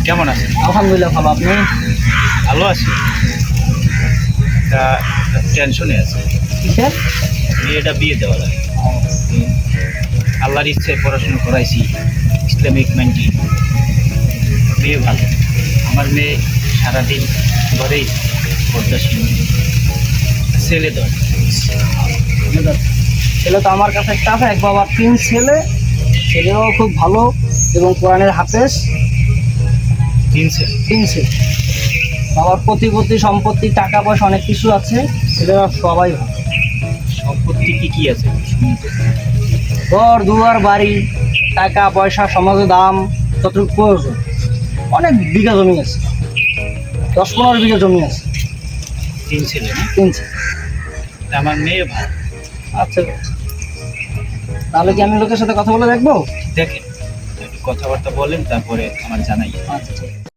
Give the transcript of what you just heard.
কেমন আছেন? আলহামদুলিল্লাহ ভালো। আপনি? ভালো আছি। তা টেনশনে আছে। কিসের? মেয়েটা বিয়ে দেওয়া লাগে। আল্লাহর ইচ্ছে পড়াশোনা করাইছি ইসলামিক মাইন্ডে। মেয়ে ভালো। আমার মেয়ে সারাদিন ঘরেই পর্দাসীন। ছেলে দর ছেলে তো আমার কাছে একটা আছে, এক বাবার 3 ছেলে। ছেলেও খুব ভালো এবং কোরআনের হাফেজ। 3 ছেলে। 3 ছেলে। বাবার প্রতিপত্তি সম্পত্তি টাকা পয়সা অনেক কিছু আছে। ছেলেরা সবাই ভালো। সম্পত্তি কি আছে? ঘর দুয়ার বাড়ি টাকা পয়সা সমাজে দাম যতটুকু প্রয়োজন। অনেক বিঘা জমি আছে, 10-15 বিঘা জমি আছে। 3 ছেলে না? 3 ছেলে। তা আমার মেয়ে ভালো। আচ্ছা, তাহলে কি আমি লোকের সাথে কথা বলে দেখবো? দেখেন একটু কথাবার্তা বলেন, তারপরে আমার জানাই। আচ্ছা ঠিক আছে।